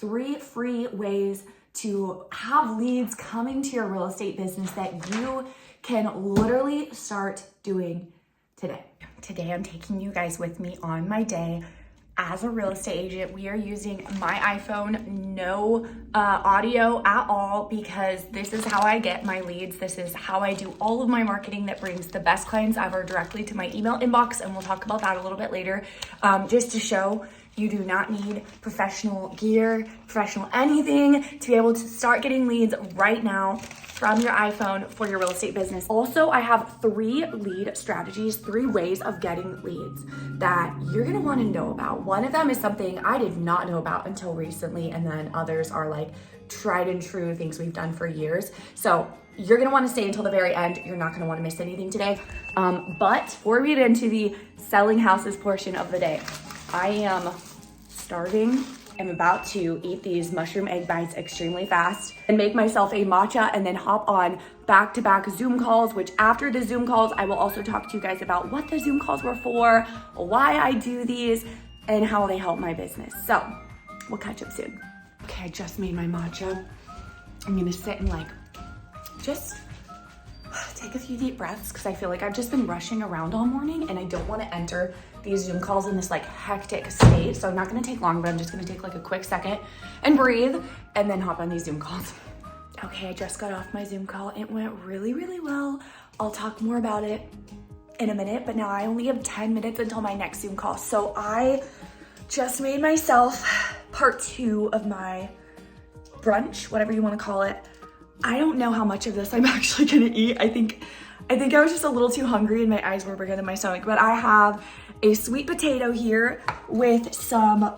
3 free ways to have leads coming to your real estate business that you can literally start doing today. Today, I'm taking you guys with me on my day as a real estate agent. We are using my iPhone, no audio at all, because this is how I get my leads. This is how I do all of my marketing that brings the best clients ever directly to my email inbox. And we'll talk about that a little bit later, just to show you do not need professional gear, professional anything to be able to start getting leads right now from your iPhone for your real estate business. Also, I have 3 lead strategies, 3 ways of getting leads that you're gonna wanna know about. One of them is something I did not know about until recently, and then others are like tried and true things we've done for years. So you're gonna wanna stay until the very end. You're not gonna wanna miss anything today. But before we get into the selling houses portion of the day, I am starving. I'm about to eat these mushroom egg bites extremely fast and make myself a matcha and then hop on back-to-back Zoom calls, which after the Zoom calls, I will also talk to you guys about what the Zoom calls were for, why I do these, and how they help my business. So we'll catch up soon. Okay, I just made my matcha. I'm gonna sit and just take a few deep breaths because I feel like I've just been rushing around all morning and I don't want to enter these Zoom calls in this hectic state. So I'm not going to take long, but I'm just going to take a quick second and breathe and then hop on these Zoom calls. Okay, I just got off my Zoom call. It went really, really well. I'll talk more about it in a minute, but now I only have 10 minutes until my next Zoom call. So I just made myself part 2 of my brunch, whatever you want to call it. I don't know how much of this I'm actually gonna eat. I think I was just a little too hungry and my eyes were bigger than my stomach, but I have a sweet potato here with some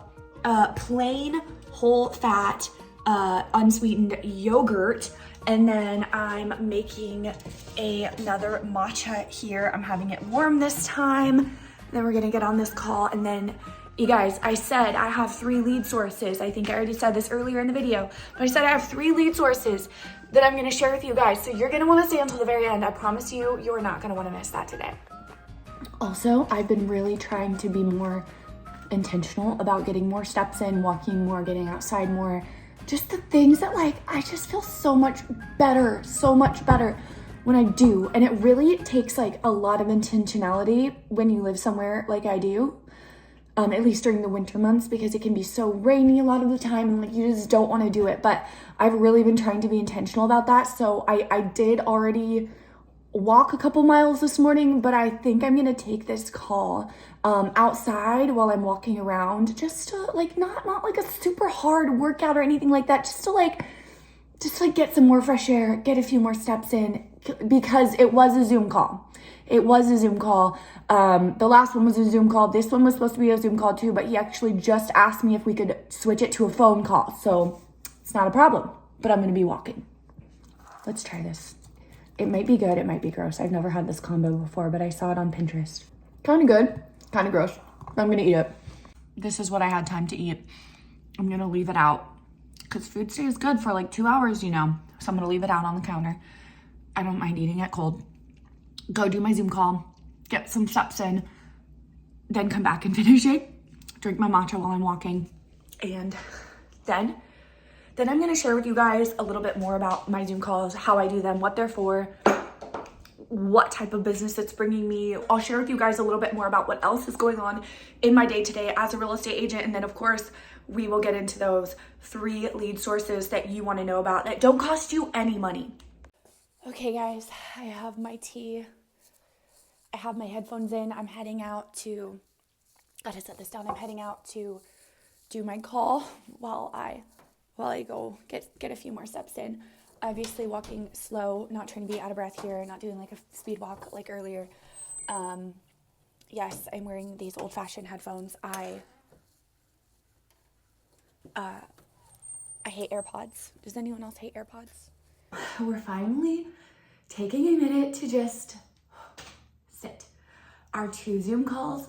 plain whole fat unsweetened yogurt, and then I'm making another matcha here. I'm having it warm this time. Then we're gonna get on this call, and then you guys, I said I have 3 lead sources. I think I already said this earlier in the video, but I said I have 3 lead sources that I'm gonna share with you guys. So you're gonna wanna stay until the very end. I promise you, you're not gonna wanna miss that today. Also, I've been really trying to be more intentional about getting more steps in, walking more, getting outside more. Just the things that I just feel so much better when I do. And it really takes a lot of intentionality when you live somewhere like I do. At least during the winter months, because it can be so rainy a lot of the time and you just don't want to do it. But I've really been trying to be intentional about that. So I did already walk a couple miles this morning, but I think I'm going to take this call outside while I'm walking around, just to not like a super hard workout or anything like that, just to get some more fresh air, get a few more steps in, because it was a Zoom call. It was a Zoom call. The last one was a Zoom call. This one was supposed to be a Zoom call too, but he actually just asked me if we could switch it to a phone call. So it's not a problem, but I'm going to be walking. Let's try this. It might be good. It might be gross. I've never had this combo before, but I saw it on Pinterest. Kind of good, kind of gross. I'm going to eat it. This is what I had time to eat. I'm going to leave it out because food stays good for 2 hours, So I'm going to leave it out on the counter. I don't mind eating it cold. Go do my Zoom call, get some steps in, then come back and finish it, drink my matcha while I'm walking. And then I'm gonna share with you guys a little bit more about my Zoom calls, how I do them, what they're for, what type of business it's bringing me. I'll share with you guys a little bit more about what else is going on in my day-to-day as a real estate agent. And then of course, we will get into those 3 lead sources that you wanna know about that don't cost you any money. Okay guys, I have my tea. I have my headphones in. I'm heading out to, gotta set this down. I'm heading out to do my call while I go get a few more steps in. Obviously walking slow, not trying to be out of breath here, not doing a speed walk like earlier. Yes, I'm wearing these old-fashioned headphones. I hate AirPods. Does anyone else hate AirPods? We're finally taking a minute to just sit. Our 2 Zoom calls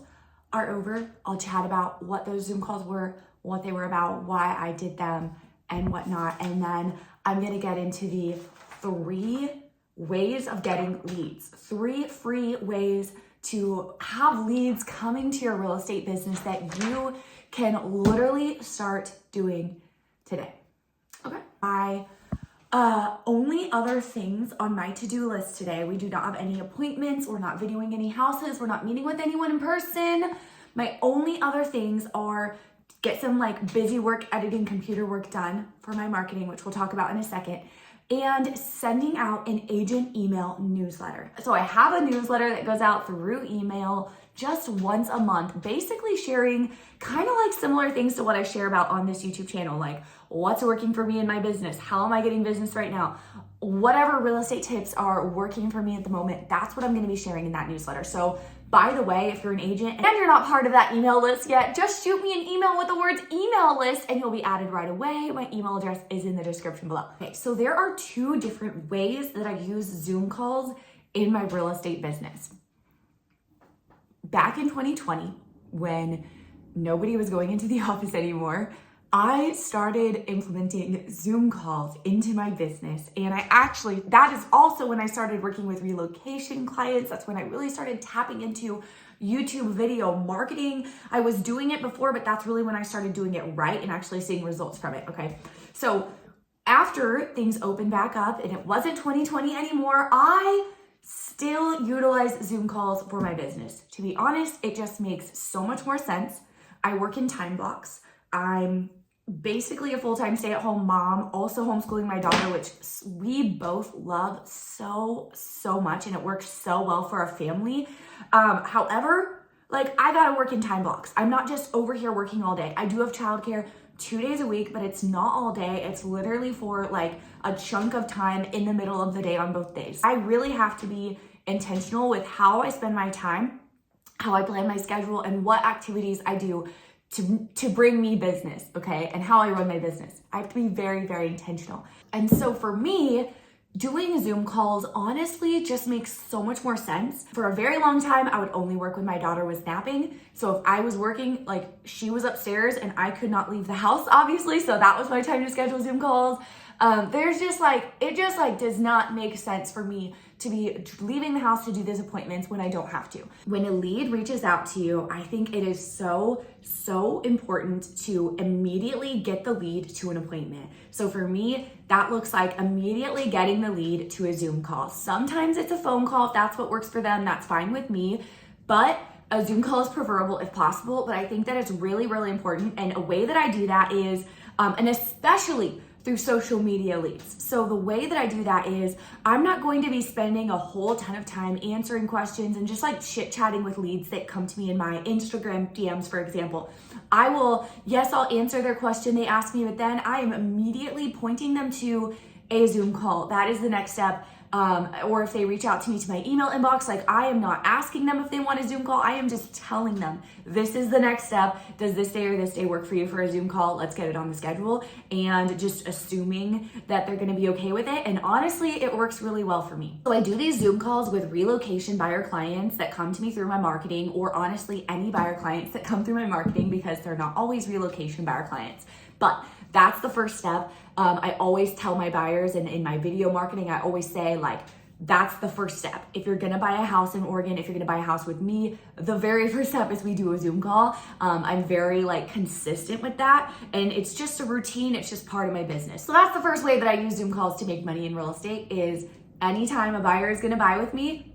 are over. I'll chat about what those Zoom calls were, what they were about, why I did them, and whatnot. And then I'm gonna get into the 3 ways of getting leads. 3 free ways to have leads coming to your real estate business that you can literally start doing today. Okay. Only other things on my to-do list today. We do not have any appointments. We're not videoing any houses. We're not meeting with anyone in person. My only other things are get some like busy work, editing, computer work done for my marketing, which we'll talk about in a second, and sending out an agent email newsletter. So I have a newsletter that goes out through email just once a month, basically sharing kind of like similar things to what I share about on this YouTube channel, like what's working for me in my business, how am I getting business right now, whatever real estate tips are working for me at the moment, that's what I'm gonna be sharing in that newsletter. So by the way, if you're an agent and you're not part of that email list yet, just shoot me an email with the words email list and you'll be added right away. My email address is in the description below. Okay, so there are two different ways that I use Zoom calls in my real estate business. Back in 2020, when nobody was going into the office anymore, I started implementing Zoom calls into my business. And that is also when I started working with relocation clients. That's when I really started tapping into YouTube video marketing. I was doing it before, but that's really when I started doing it right and actually seeing results from it, okay? So after things opened back up and it wasn't 2020 anymore, I still utilize Zoom calls for my business. To be honest, it just makes so much more sense. I work in time blocks. I'm basically a full-time stay-at-home mom, also homeschooling my daughter, which we both love so much, and it works so well for our family. However, like I gotta work in time blocks. I'm not just over here working all day. I do have childcare 2 days a week, but it's not all day. It's literally for like a chunk of time in the middle of the day on both days. I really have to be intentional with how I spend my time, how I plan my schedule, and what activities I do to bring me business, okay? And how I run my business. I have to be very, very intentional. And so for me, doing Zoom calls honestly just makes so much more sense. For a very long time, I would only work when my daughter was napping. So if I was working, like she was upstairs and I could not leave the house, obviously. So that was my time to schedule Zoom calls. It just does not make sense for me to be leaving the house to do these appointments when I don't have to. When a lead reaches out to you, I think it is so important to immediately get the lead to an appointment. So for me, that looks like immediately getting the lead to a Zoom call. Sometimes it's a phone call. If that's what works for them, that's fine with me. But a Zoom call is preferable if possible, but I think that it's really, really important. And a way that I do that is, and especially through social media leads. So the way that I do that is I'm not going to be spending a whole ton of time answering questions and just like chit-chatting with leads that come to me in my Instagram DMs, for example. I'll answer their question they ask me, but then I am immediately pointing them to a Zoom call. That is the next step. Or if they reach out to me to my email inbox, like I am not asking them if they want a Zoom call. I am just telling them this is the next step. Does this day or this day work for you for a Zoom call? Let's get it on the schedule, and just assuming that they're going to be okay with it. And honestly, it works really well for me. So I do these Zoom calls with relocation buyer clients that come to me through my marketing, or honestly, any buyer clients that come through my marketing, because they're not always relocation buyer clients. But that's the first step. I always tell my buyers, and in my video marketing, I always say like, that's the first step. If you're gonna buy a house in Oregon, if you're gonna buy a house with me, the very first step is we do a Zoom call. I'm very like consistent with that, and it's just a routine. It's just part of my business. So that's the first way that I use Zoom calls to make money in real estate. Is anytime a buyer is gonna buy with me,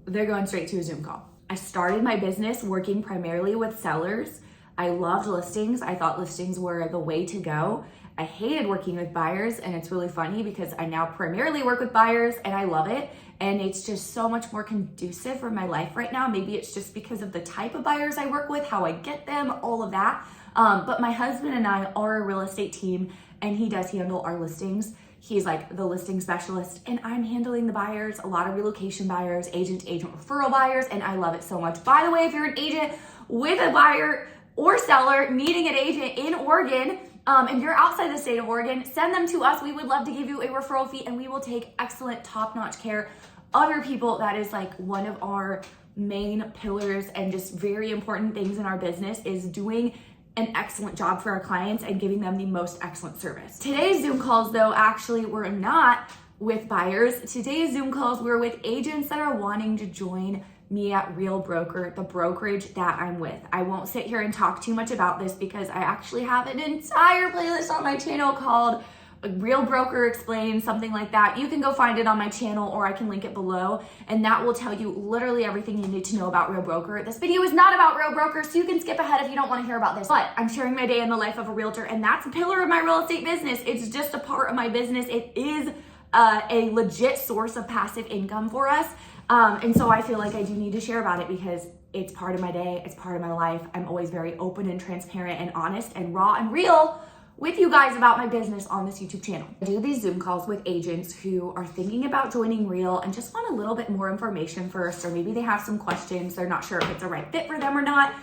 they're going straight to a Zoom call. I started my business working primarily with sellers. I loved listings. I thought listings were the way to go. I hated working with buyers, and it's really funny because I now primarily work with buyers and I love it. And it's just so much more conducive for my life right now. Maybe it's just because of the type of buyers I work with, how I get them, all of that. But my husband and I are a real estate team, and he does handle our listings. He's like the listing specialist, and I'm handling the buyers, a lot of relocation buyers, agent referral buyers, and I love it so much. By the way, if you're an agent with a buyer or seller needing an agent in Oregon, and you're outside the state of Oregon, send them to us. We would love to give you a referral fee, and we will take excellent, top-notch care of your people. That is like one of our main pillars and just very important things in our business, is doing an excellent job for our clients and giving them the most excellent service. Today's Zoom calls, though, actually were not with buyers. Today's Zoom calls were with agents that are wanting to join me at Real Broker, the brokerage that I'm with. I won't sit here and talk too much about this because I actually have an entire playlist on my channel called Real Broker Explains, something like that. You can go find it on my channel, or I can link it below, and that will tell you literally everything you need to know about Real Broker. This video is not about Real Broker, so you can skip ahead if you don't want to hear about this. But I'm sharing my day in the life of a realtor, and that's a pillar of my real estate business. It's just a part of my business. It is a legit source of passive income for us. And so I feel like I do need to share about it because it's part of my day. It's part of my life. I'm always very open and transparent and honest and raw and real with you guys about my business on this YouTube channel. I do these Zoom calls with agents who are thinking about joining Real and just want a little bit more information first, or maybe they have some questions. They're not sure if it's a right fit for them or not.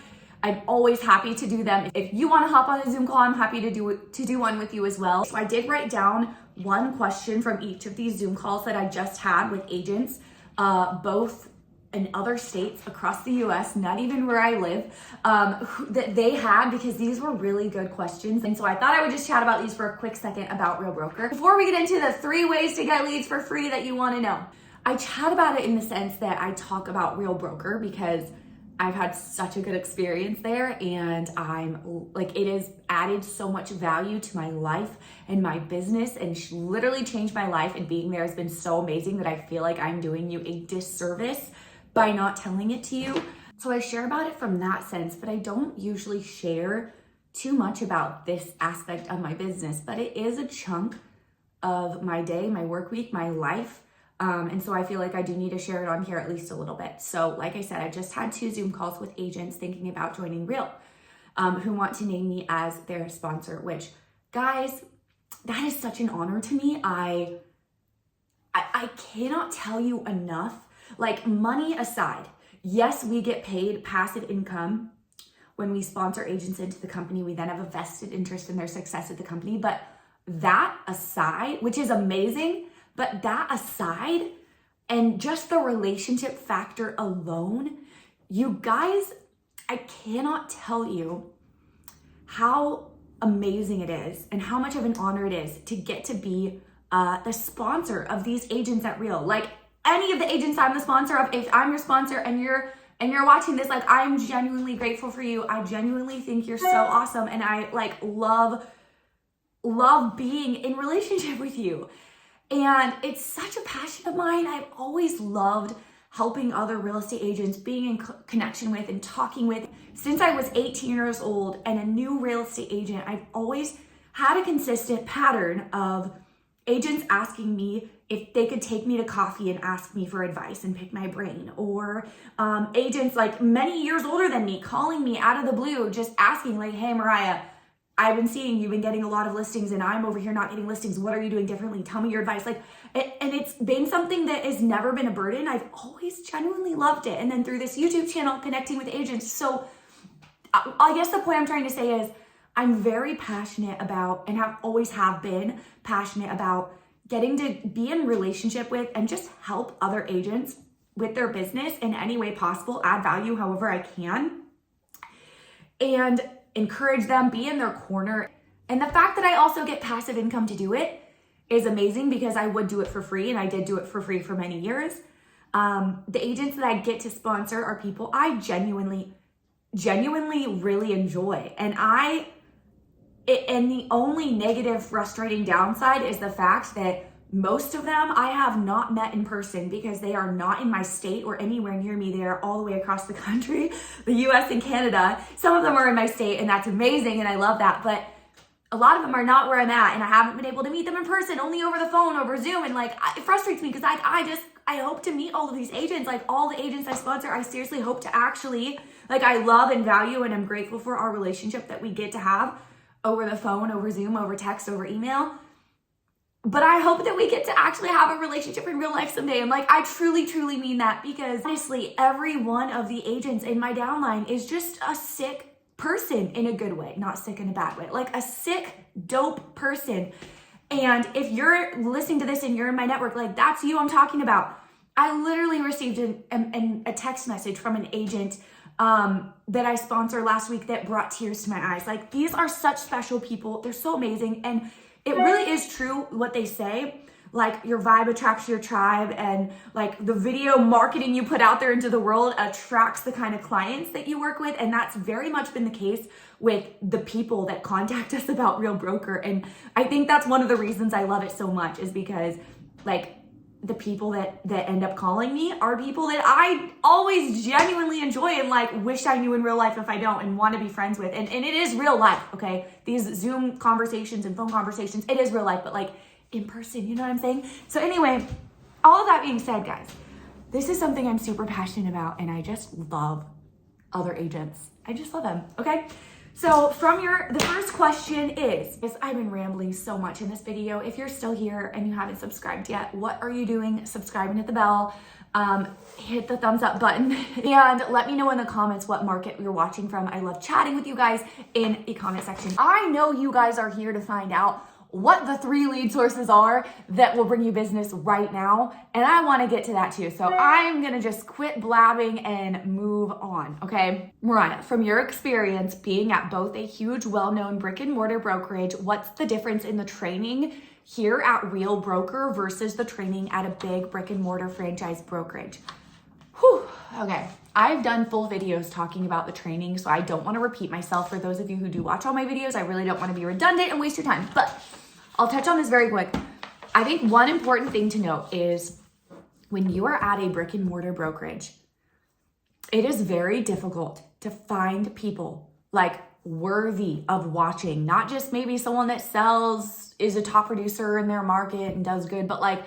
I'm always happy to do them. If you want to hop on a Zoom call, I'm happy to do one with you as well. So I did write down one question from each of these Zoom calls that I just had with agents, both in other states across the US, not even where I live, that they had, because these were really good questions. And so I thought I would just chat about these for a quick second about Real Broker. Before we get into the 3 ways to get leads for free that you want to know, I chat about it in the sense that I talk about Real Broker because I've had such a good experience there, and I'm like, it has added so much value to my life and my business, and literally changed my life, and being there has been so amazing that I feel like I'm doing you a disservice by not telling it to you. So I share about it from that sense, but I don't usually share too much about this aspect of my business, but it is a chunk of my day, my work week, my life. And so I feel like I do need to share it on here at least a little bit. So like I said, I just had 2 Zoom calls with agents thinking about joining Real, who want to name me as their sponsor, which, guys, that is such an honor to me. I cannot tell you enough. Like, money aside, yes, we get paid passive income when we sponsor agents into the company. We then have a vested interest in their success at the company. But that aside, which is amazing, but that aside, and just the relationship factor alone, you guys, I cannot tell you how amazing it is and how much of an honor it is to get to be the sponsor of these agents at Real. Like, any of the agents I'm the sponsor of, if I'm your sponsor and you're watching this, like, I'm genuinely grateful for you. I genuinely think you're so awesome, and I like love being in relationship with you. And it's such a passion of mine. I've always loved helping other real estate agents, being in connection with and talking with. Since I was 18 years old and a new real estate agent, I've always had a consistent pattern of agents asking me if they could take me to coffee and ask me for advice and pick my brain, or agents like many years older than me calling me out of the blue, just asking like, hey, Mariah, I've been seeing you've been getting a lot of listings and I'm over here not getting listings. What are you doing differently? Tell me your advice. Like, and it's been something that has never been a burden. I've always genuinely loved it. And then through this YouTube channel, connecting with agents. So I guess the point I'm trying to say is I'm very passionate about, and always have been passionate about, getting to be in relationship with and just help other agents with their business in any way possible, add value however I can, and encourage them, be in their corner. And the fact that I also get passive income to do it is amazing, because I would do it for free, and I did do it for free for many years. The agents that I get to sponsor are people I genuinely really enjoy. And the only negative, frustrating downside is the fact that most of them I have not met in person, because they are not in my state or anywhere near me. They are all the way across the country, the US and Canada. Some of them are in my state, and that's amazing, and I love that. But a lot of them are not where I'm at, and I haven't been able to meet them in person, only over the phone, over Zoom. And like, it frustrates me, because I hope to meet all of these agents. Like, all the agents I sponsor, I seriously hope to actually, like, I love and value and I'm grateful for our relationship that we get to have over the phone, over Zoom, over text, over email. But I hope that we get to actually have a relationship in real life someday. And like, I truly mean that, because honestly, every one of the agents in my downline is just a sick person in a good way, not sick in a bad way, like a sick, dope person. And if you're listening to this and you're in my network, like, that's you I'm talking about. I literally received a text message from an agent that I sponsored last week that brought tears to my eyes. Like, these are such special people. They're so amazing. And it really is true what they say. like your vibe attracts your tribe, and like the video marketing you put out there into the world attracts the kind of clients that you work with. And that's very much been the case with the people that contact us about Real Broker. And I think that's one of the reasons I love it so much, is because like the people that end up calling me are people that I always genuinely enjoy and like wish I knew in real life if I don't, and want to be friends with. And it is real life, okay? These Zoom conversations and phone conversations, it is real life, but like in person, you know what I'm saying? So anyway, all of that being said, guys, this is something I'm super passionate about, and I just love other agents. I just love them, okay? So the first question is I've been rambling so much in this video. If you're still here and you haven't subscribed yet, what are you doing? Subscribe and hit the bell. Hit the thumbs up button, and let me know in the comments what market you're watching from. I love chatting with you guys in the comment section. I know you guys are here to find out what the 3 lead sources are that will bring you business right now, and I want to get to that too. So I'm gonna just quit blabbing and move on, okay? Mariah, from your experience being at both a huge, well-known brick and mortar brokerage, what's the difference in the training here at Real Broker versus the training at a big brick and mortar franchise brokerage? Whew, okay. I've done full videos talking about the training, so I don't want to repeat myself. For those of you who do watch all my videos, I really don't want to be redundant and waste your time, but I'll touch on this very quick. I think one important thing to note is when you are at a brick and mortar brokerage, it is very difficult to find people like worthy of watching, not just maybe someone that sells, is a top producer in their market and does good, but like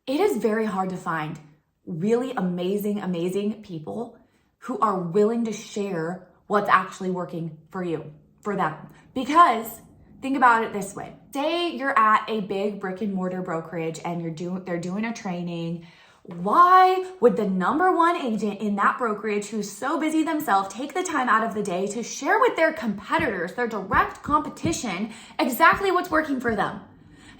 it is very hard to find really amazing people who are willing to share what's actually working for them. Because think about it this way. Say you're at a big brick and mortar brokerage and they're doing a training. Why would the number one agent in that brokerage, who's so busy themselves, take the time out of the day to share with their competitors, their direct competition, exactly what's working for them?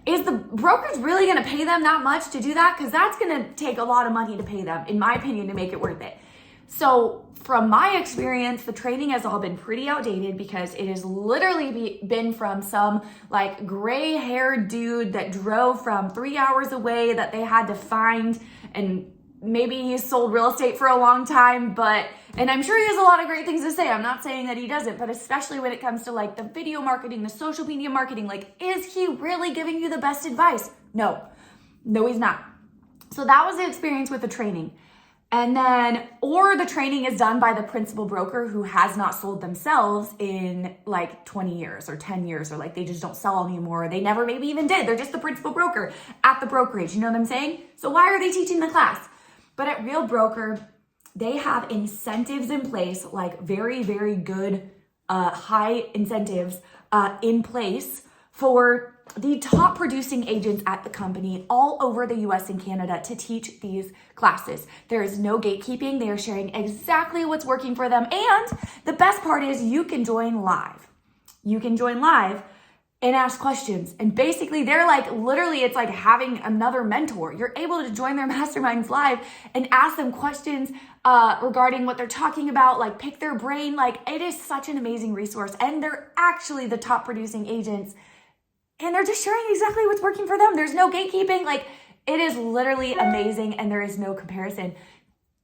Is the brokerage really going to pay them that much to do that? Because that's going to take a lot of money to pay them, in my opinion, to make it worth it. So from my experience, the training has all been pretty outdated, because it has literally been from some like gray-haired dude that drove from 3 hours away that they had to find, and maybe he's sold real estate for a long time, and I'm sure he has a lot of great things to say. I'm not saying that he doesn't, but especially when it comes to like the video marketing, the social media marketing, like, is he really giving you the best advice? No, he's not. So that was the experience with the training. And then, or the training is done by the principal broker who has not sold themselves in like 20 years or 10 years, or like they just don't sell anymore. They never maybe even did. They're just the principal broker at the brokerage. You know what I'm saying? So why are they teaching the class? But at Real Broker, they have incentives in place, like very good, high incentives in place for the top producing agents at the company all over the US and Canada to teach these classes. There is no gatekeeping. They are sharing exactly what's working for them. And the best part is you can join live. You can join live and ask questions. And basically they're like, literally, it's like having another mentor. You're able to join their masterminds live and ask them questions regarding what they're talking about, like pick their brain. Like, it is such an amazing resource. And they're actually the top producing agents, and they're just sharing exactly what's working for them. There's no gatekeeping. Like, it is literally amazing, and there is no comparison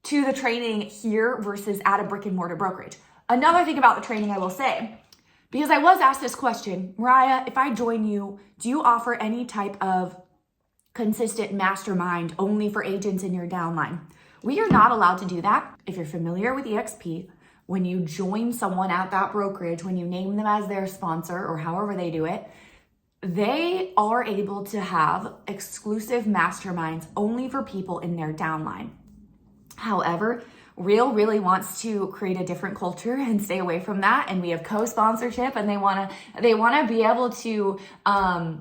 to the training here versus at a brick and mortar brokerage. Another thing about the training I will say, because I was asked this question, Mariah, if I join you, do you offer any type of consistent mastermind only for agents in your downline? We are not allowed to do that. If you're familiar with EXP, when you join someone at that brokerage, when you name them as their sponsor or however they do it, they are able to have exclusive masterminds only for people in their downline. However, Real really wants to create a different culture and stay away from that. And we have co-sponsorship, and they want to be able to, I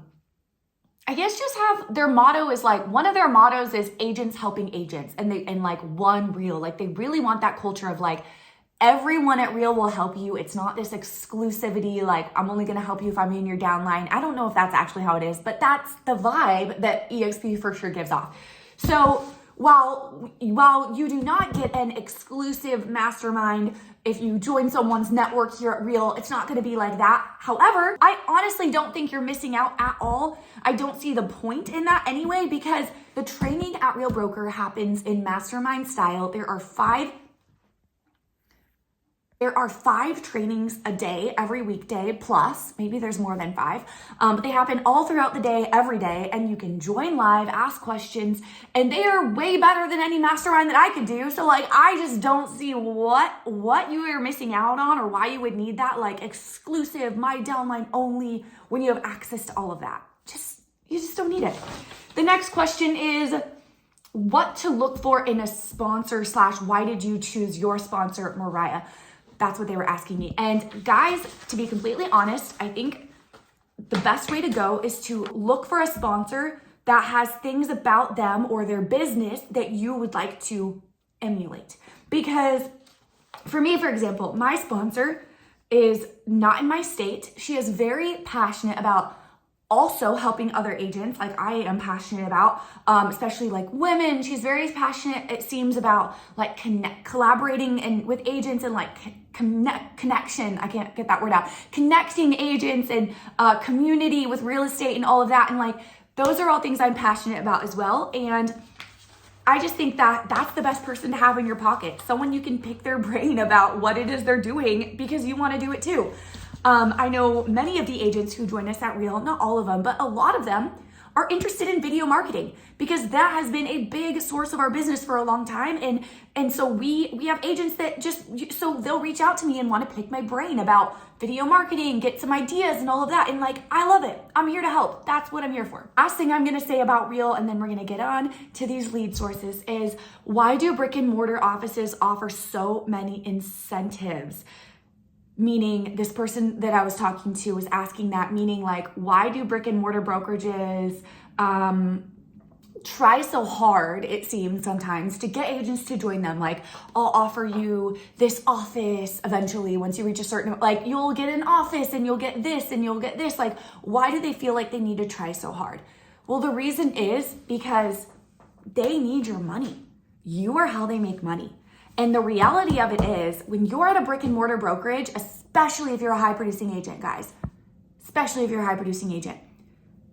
guess, just have their motto is like, one of their mottos is agents helping agents, and like one Real, like they really want that culture of like, everyone at Real will help you. It's not this exclusivity, like I'm only gonna help you if I'm in your downline. I don't know if that's actually how it is, but that's the vibe that EXP for sure gives off. So while you do not get an exclusive mastermind if you join someone's network here at Real, it's not gonna be like that. However, I honestly don't think you're missing out at all. I don't see the point in that anyway, because the training at Real Broker happens in mastermind style. There are five trainings a day, every weekday, plus maybe there's more than five. But they happen all throughout the day, every day, and you can join live, ask questions, and they are way better than any mastermind that I could do. So like, I just don't see what you are missing out on, or why you would need that like exclusive, my downline only, when you have access to all of that. You just don't need it. The next question is what to look for in a sponsor / why did you choose your sponsor, Mariah? That's what they were asking me. And guys, to be completely honest, I think the best way to go is to look for a sponsor that has things about them or their business that you would like to emulate. Because for me, for example, my sponsor is not in my state. She is very passionate about also helping other agents, like I am passionate about, especially like women. She's very passionate, it seems, about like collaborating and with agents and like connection. I can't get that word out. Connecting agents and community with real estate and all of that. And like, those are all things I'm passionate about as well. And I just think that that's the best person to have in your pocket. Someone you can pick their brain about what it is they're doing because you want to do it too. I know many of the agents who join us at Real, not all of them, but a lot of them are interested in video marketing because that has been a big source of our business for a long time. And so we have agents that so they'll reach out to me and want to pick my brain about video marketing, get some ideas and all of that. And like, I love it. I'm here to help. That's what I'm here for. Last thing I'm going to say about Real, and then we're going to get on to these lead sources, is why do brick and mortar offices offer so many incentives? Meaning, this person that I was talking to was asking that, meaning like, why do brick and mortar brokerages try so hard, it seems sometimes, to get agents to join them? Like, I'll offer you this office eventually once you reach a certain, like, you'll get an office and you'll get this and you'll get this. Like, why do they feel like they need to try so hard? Well, the reason is because they need your money. You are how they make money. And the reality of it is, when you're at a brick and mortar brokerage, especially if you're a high producing agent, guys, especially if you're a high producing agent,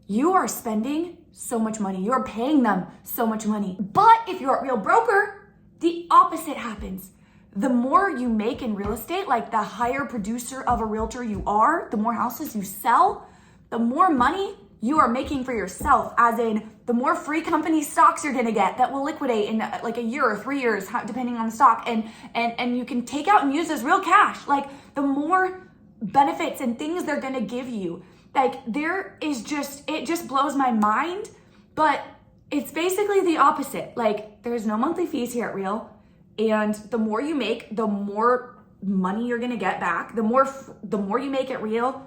you are spending so much money. You're paying them so much money. But if you're a Real Broker, the opposite happens. The more you make in real estate, like the higher producer of a realtor you are, the more houses you sell, the more money you are making for yourself, as in the more free company stocks you're gonna get that will liquidate in like a year or 3 years, depending on the stock, and you can take out and use as real cash. Like, the more benefits and things they're gonna give you. Like, it just blows my mind, but it's basically the opposite. Like, there's no monthly fees here at Real, and the more you make, the more money you're gonna get back. The more you make at Real,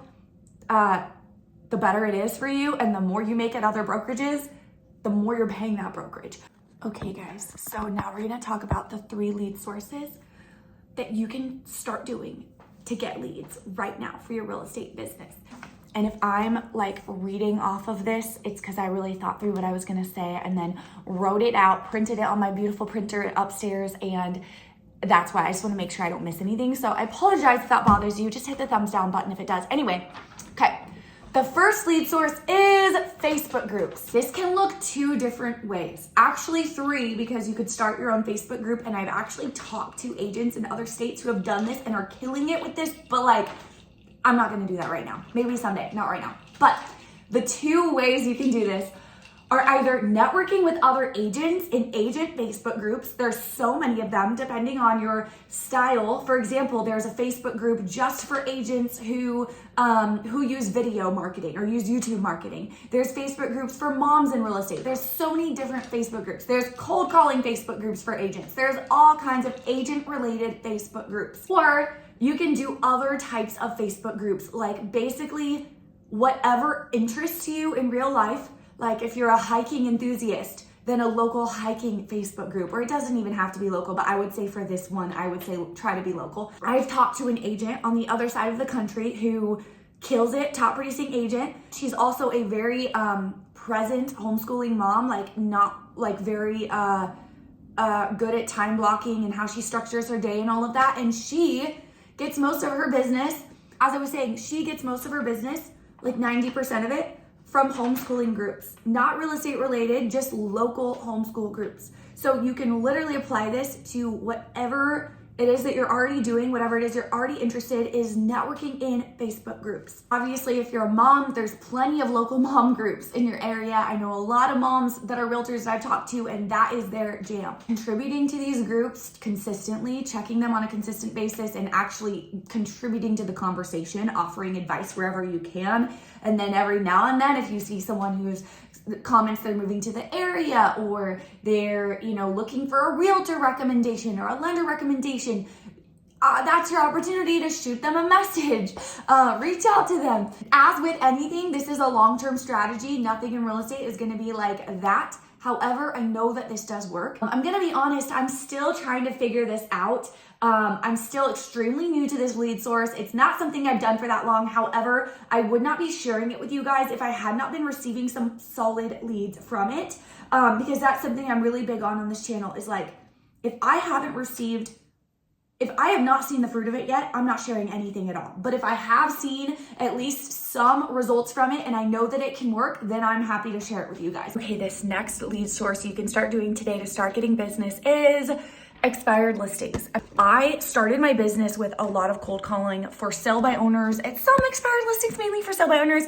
the better it is for you, and the more you make at other brokerages, the more you're paying that brokerage. Okay guys, so now we're gonna talk about the 3 lead sources that you can start doing to get leads right now for your real estate business. And if I'm like reading off of this, it's because I really thought through what I was gonna say and then wrote it out, printed it on my beautiful printer upstairs, and that's why I just wanna make sure I don't miss anything. So I apologize if that bothers you. Just hit the thumbs down button if it does. Anyway, okay. The first lead source is Facebook groups. This can look 2 different ways. Actually 3, because you could start your own Facebook group, and I've actually talked to agents in other states who have done this and are killing it with this, but like, I'm not gonna do that right now. Maybe someday, not right now. But the 2 ways you can do this are either networking with other agents in agent Facebook groups. There's so many of them depending on your style. For example, there's a Facebook group just for agents who use video marketing or use YouTube marketing. There's Facebook groups for moms in real estate. There's so many different Facebook groups. There's cold calling Facebook groups for agents. There's all kinds of agent related Facebook groups. Or you can do other types of Facebook groups, like basically whatever interests you in real life. Like if you're a hiking enthusiast, then a local hiking Facebook group, or it doesn't even have to be local, but I would say for this one, I would say try to be local. I've talked to an agent on the other side of the country who kills it, top producing agent. She's also a very present homeschooling mom, like not like very good at time blocking and how she structures her day and all of that. And she gets most of her business, as I was saying, she gets most of her business, like 90% of it, from homeschooling groups. Not real estate related, just local homeschool groups. So you can literally apply this to whatever it is that you're already doing, whatever it is you're already interested is networking in Facebook groups. Obviously, if you're a mom, there's plenty of local mom groups in your area. I know a lot of moms that are realtors that I've talked to, and that is their jam. Contributing to these groups consistently, checking them on a consistent basis, and actually contributing to the conversation, offering advice wherever you can. And then every now and then, if you see someone who's comments they're moving to the area, or they're looking for a realtor recommendation or a lender recommendation, that's your opportunity to shoot them a message. Reach out to them. As with anything, this is a long-term strategy. Nothing in real estate is going to be like that. However, I know that this does work. I'm going to be honest, I'm still trying to figure this out. I'm still extremely new to this lead source. It's not something I've done for that long. However, I would not be sharing it with you guys if I had not been receiving some solid leads from it. Because that's something I'm really big on this channel is like, if I have not seen the fruit of it yet, I'm not sharing anything at all. But if I have seen at least some results from it and I know that it can work, then I'm happy to share it with you guys. Okay, this next lead source you can start doing today to start getting business is expired listings. I started my business with a lot of cold calling for sell by owners and some expired listings, mainly for sell by owners.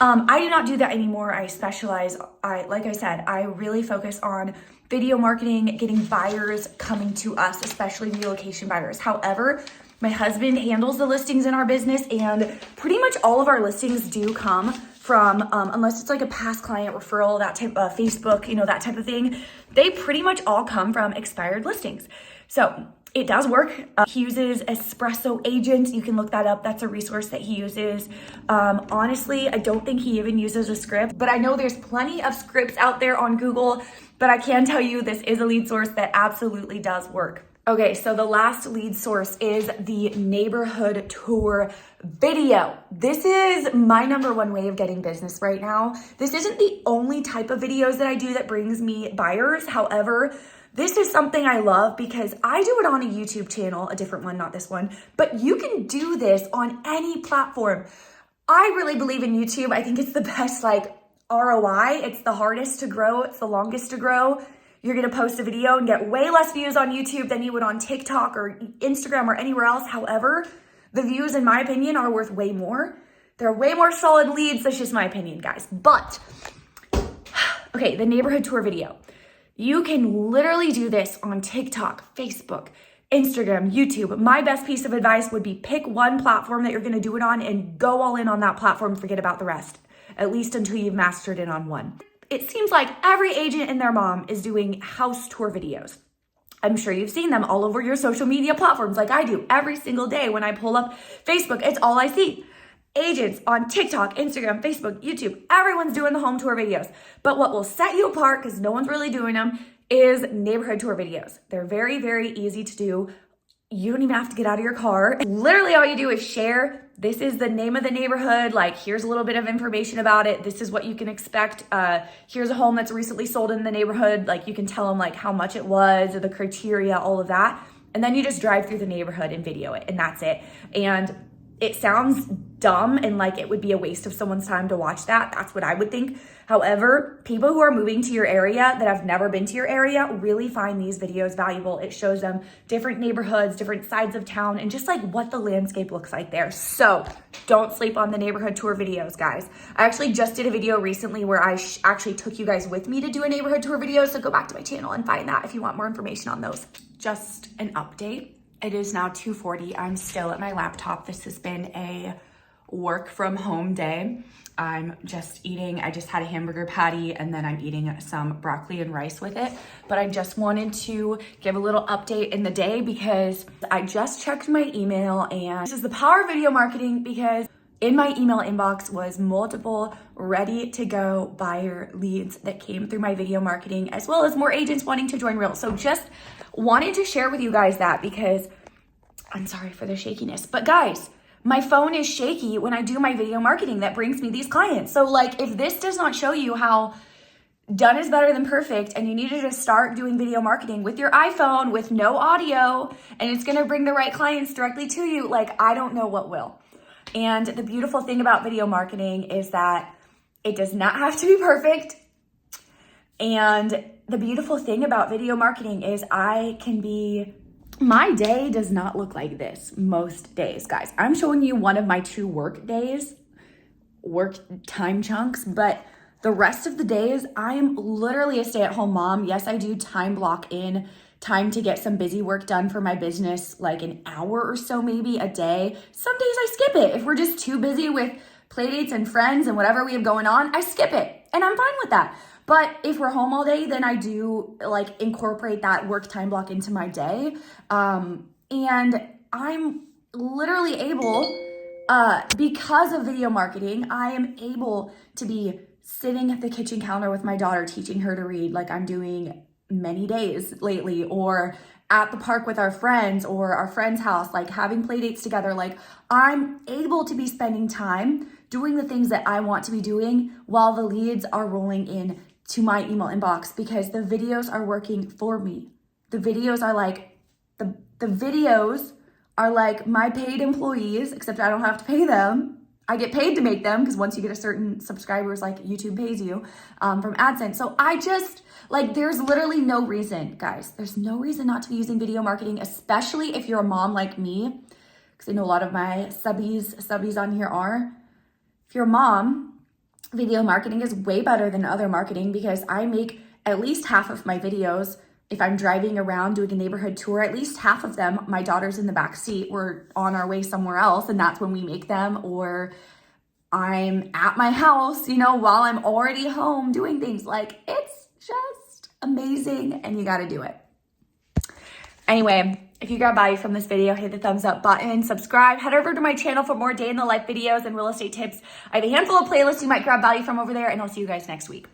I do not do that anymore. I specialize. Like I said, I really focus on video marketing, getting buyers coming to us, especially relocation buyers. However, my husband handles the listings in our business, and pretty much all of our listings do come from, unless it's like a past client referral, that type of Facebook, that type of thing, they pretty much all come from expired listings. So it does work. He uses Espresso Agent. You can look that up. That's a resource that he uses. Honestly, I don't think he even uses a script, but I know there's plenty of scripts out there on Google, but I can tell you this is a lead source that absolutely does work. Okay, so the last lead source is the neighborhood tour video. This is my number one way of getting business right now. This isn't the only type of videos that I do that brings me buyers. However, this is something I love because I do it on a YouTube channel, a different one, not this one, but you can do this on any platform. I really believe in YouTube. I think it's the best ROI. It's the hardest to grow. It's the longest to grow. You're going to post a video and get way less views on YouTube than you would on TikTok or Instagram or anywhere else. However, the views, in my opinion, are worth way more. They're way more solid leads. That's just my opinion, guys. But, okay, the neighborhood tour video. You can literally do this on TikTok, Facebook, Instagram, YouTube. My best piece of advice would be pick one platform that you're going to do it on and go all in on that platform. Forget about the rest, at least until you've mastered it on one. It seems like every agent and their mom is doing house tour videos. I'm sure you've seen them all over your social media platforms like I do. Every single day when I pull up Facebook, it's all I see. Agents on TikTok, Instagram, Facebook, YouTube, everyone's doing the home tour videos. But what will set you apart, because no one's really doing them, is neighborhood tour videos. They're very, very easy to do. You don't even have to get out of your car. Literally all you do is share. This is the name of the neighborhood. Here's a little bit of information about it. This is what you can expect. Here's a home that's recently sold in the neighborhood. You can tell them how much it was, or the criteria, all of that. And then you just drive through the neighborhood and video it, and that's it. And it sounds dumb and it would be a waste of someone's time to watch that. That's what I would think. However, people who are moving to your area that have never been to your area really find these videos valuable. It shows them different neighborhoods, different sides of town, and just what the landscape looks like there. So don't sleep on the neighborhood tour videos, guys. I actually just did a video recently where I actually took you guys with me to do a neighborhood tour video. So go back to my channel and find that if you want more information on those. Just an update. It is now 2:40. I'm still at my laptop. This has been a work from home day. I'm just eating. I just had a hamburger patty and then I'm eating some broccoli and rice with it. But I just wanted to give a little update in the day because I just checked my email, and this is the power of video marketing, because in my email inbox was multiple ready to go buyer leads that came through my video marketing, as well as more agents wanting to join Real. So just wanted to share with you guys that, because I'm sorry for the shakiness, but guys, my phone is shaky when I do my video marketing that brings me these clients. So if this does not show you how done is better than perfect, and you need to just start doing video marketing with your iPhone with no audio, and it's gonna bring the right clients directly to you. Like, I don't know what will. And the beautiful thing about video marketing is that it does not have to be perfect. And the beautiful thing about video marketing is my day does not look like this most days, guys. I'm showing you one of my 2 work days, work time chunks, but the rest of the days, I'm literally a stay-at-home mom. Yes, I do time block in time to get some busy work done for my business, like an hour or so, maybe a day. Some days I skip it. If we're just too busy with playdates and friends and whatever we have going on, I skip it, and I'm fine with that. But if we're home all day, then I do like incorporate that work time block into my day. And I'm literally able, because of video marketing, I am able to be sitting at the kitchen counter with my daughter, teaching her to read, like I'm doing many days lately, or at the park with our friends or our friend's house, like having play dates together. Like, I'm able to be spending time doing the things that I want to be doing while the leads are rolling in to my email inbox, because the videos are working for me. The videos are like, the videos are like my paid employees, except I don't have to pay them. I get paid to make them, because once you get a certain subscribers, like YouTube pays you from AdSense. So I just, like, there's literally no reason, guys. There's no reason not to be using video marketing, especially if you're a mom like me, because I know a lot of my subbies on here are. If you're a mom, video marketing is way better than other marketing, because I make at least half of my videos. If I'm driving around doing a neighborhood tour, at least half of them, my daughter's in the back seat. We're on our way somewhere else, and that's when we make them. Or I'm at my house, while I'm already home doing things. Like, it's just amazing, and you got to do it. Anyway, if you got value from this video, hit the thumbs up button, subscribe, head over to my channel for more day in the life videos and real estate tips. I have a handful of playlists you might grab value from over there, and I'll see you guys next week.